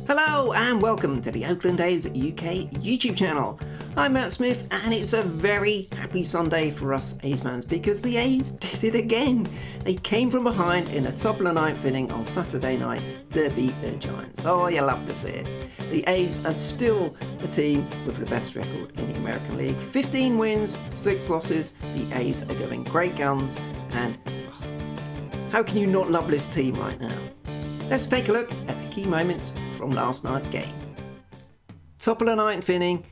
Hello and welcome to the Oakland A's UK YouTube channel. I'm Matt Smith and it's a very happy Sunday for us A's fans because the A's did it again. They came from behind in the top of the ninth inning on Saturday night to beat the Giants. Oh, you love to see it. The A's are still the team with the best record in the American League. 15 wins, 6 losses. The A's are going great guns and how can you not love this team right now? Let's take a look at the key moments from last night's game. Top of the ninth inning,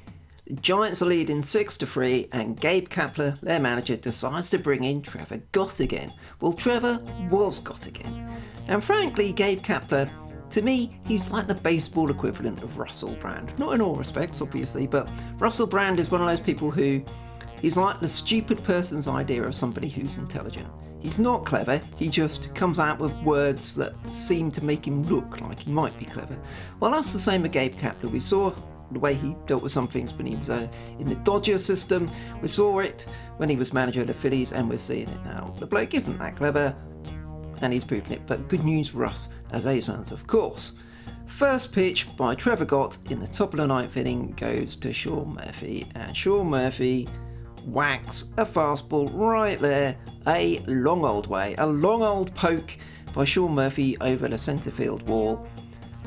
the Giants are leading 6-3 and Gabe Kapler, their manager, decides to bring in Trevor Gott again. Well, Trevor was Gott again. And frankly, Gabe Kapler, to me, he's like the baseball equivalent of Russell Brand. Not in all respects, obviously, but Russell Brand is one of those people who he's like the stupid person's idea of somebody who's intelligent. He's not clever, he just comes out with words that seem to make him look like he might be clever. Well, that's the same with Gabe Kapler. We saw the way he dealt with some things when he was in the Dodger system. We saw it when he was manager of the Phillies, and we're seeing it now. The bloke isn't that clever, and he's proven it, but good news for us as A's fans, of course. First pitch by Trevor Gott in the top of the ninth inning goes to Sean Murphy, and Sean Murphy whacks a fastball right there, a long old poke by Sean Murphy over the centre field wall.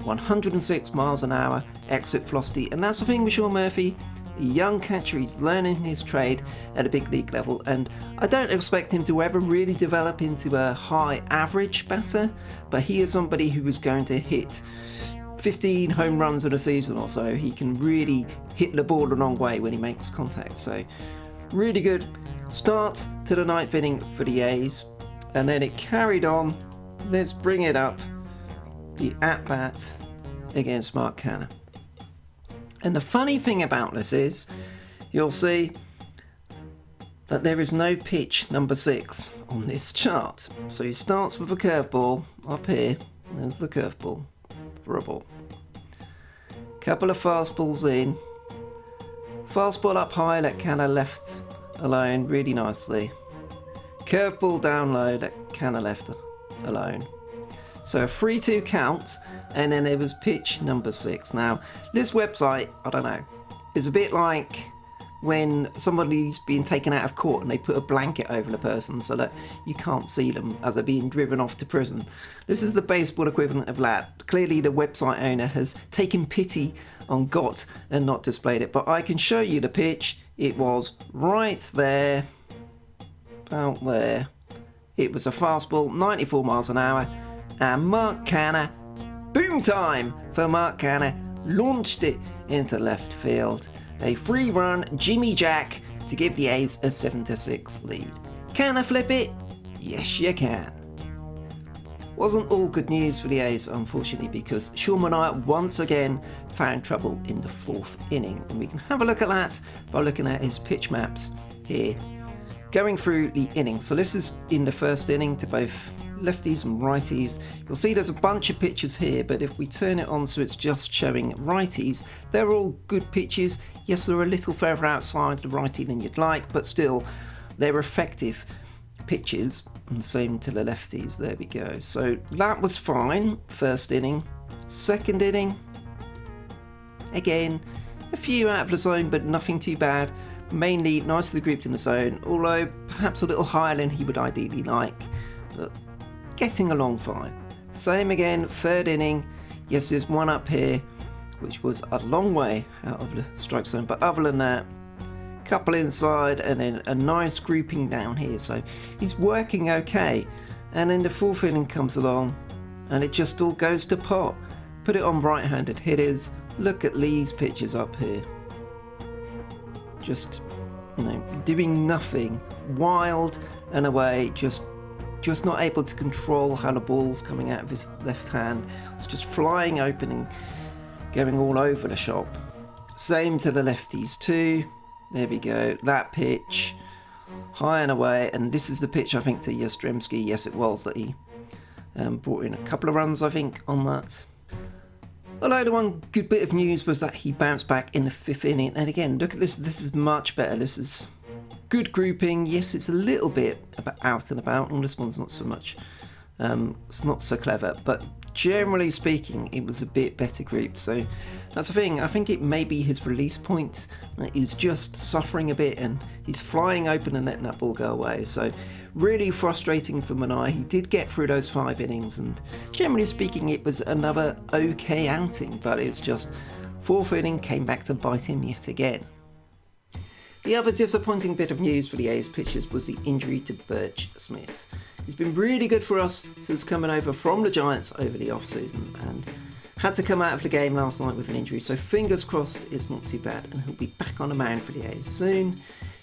106 miles an hour, exit velocity, and that's the thing with Sean Murphy, a young catcher, he's learning his trade at a big league level, and I don't expect him to ever really develop into a high average batter, but he is somebody who is going to hit 15 home runs in a season or so. He can really hit the ball a long way when he makes contact, so really good start to the ninth inning for the A's, and then it carried on. Let's bring it up, the at-bat against Mark Canha. And the funny thing about this is, you'll see that there is no pitch number 6 on this chart. So he starts with a curveball up here, there's the curveball for a ball. Couple of fastballs in. Fastball up high, let Canha left alone really nicely. Curveball down low, let Canha left alone. So a 3-2 count, and then there was pitch number 6. Now, this website, I don't know, is a bit like when somebody's being taken out of court and they put a blanket over the person so that you can't see them as they're being driven off to prison. This is the baseball equivalent of that. Clearly the website owner has taken pity on Gott and not displayed it, but I can show you the pitch. It was right there, out there. It was a fastball, 94 miles an hour, and Mark Canha, boom time for Mark Canha, launched it into left field. A 3-run Jimmy Jack to give the A's a 7-6 lead. Can I flip it? Yes, you can. Wasn't all good news for the A's, unfortunately, because Sean Manaea once again found trouble in the 4th inning. And we can have a look at that by looking at his pitch maps here. Going through the inning. So this is in the first inning to both lefties and righties. You'll see there's a bunch of pitches here, but if we turn it on so it's just showing righties, they're all good pitches. Yes, they're a little further outside the righty than you'd like, but still they're effective pitches. And same to the lefties. There we go. So that was fine, first inning. Second inning, again, a few out of the zone, but nothing too bad. Mainly nicely grouped in the zone, although perhaps a little higher than he would ideally like, but getting along fine. Same again, third inning. Yes, there's one up here, which was a long way out of the strike zone, but other than that, couple inside and then a nice grouping down here, so he's working okay. And then the 4th inning comes along and it just all goes to pot. Put it on right-handed hitters. Look at Lee's pitches up here. Just, doing nothing. Wild and away, just not able to control how the ball's coming out of his left hand. It's just flying open and going all over the shop. Same to the lefties too. There we go, that pitch, high and away, and this is the pitch I think to Yastrzemski. Yes, it was that he brought in a couple of runs I think on that. Although the one good bit of news was that he bounced back in the 5th inning, and again, look at this, this is much better. This is good grouping. Yes, it's a little bit out and about, and this one's not so much. It's not so clever, but generally speaking, it was a bit better grouped. So that's the thing. I think it may be his release point. He's just suffering a bit and he's flying open and letting that ball go away. So really frustrating for Manai. He did get through those 5 innings and generally speaking, it was another okay outing, but it's just 4th inning came back to bite him yet again. The other disappointing bit of news for the A's pitchers was the injury to Birch Smith. He's been really good for us since coming over from the Giants over the off-season and had to come out of the game last night with an injury, so fingers crossed it's not too bad and he'll be back on the mound for the A's soon.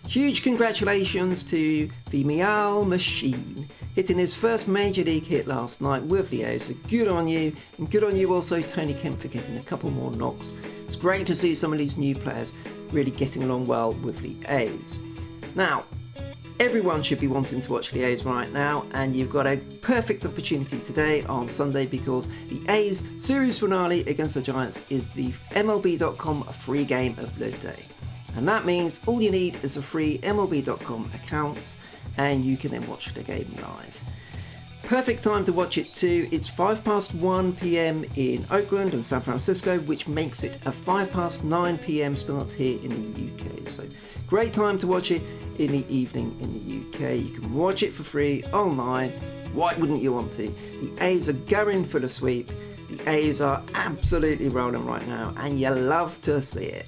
Huge congratulations to the Meow Machine, hitting his first Major League hit last night with the A's, so good on you, and good on you also Tony Kemp for getting a couple more knocks. It's great to see some of these new players really getting along well with the A's. Now, everyone should be wanting to watch the A's right now, and you've got a perfect opportunity today on Sunday because the A's series finale against the Giants is the MLB.com free game of the day. And that means all you need is a free MLB.com account and you can then watch the game live. Perfect time to watch it too. It's 1:05 p.m. in Oakland and San Francisco, which makes it a 9:05 p.m. start here in the UK. So great time to watch it in the evening in the UK. You can watch it for free online. Why wouldn't you want to? The A's are going for the sweep. The A's are absolutely rolling right now and you love to see it.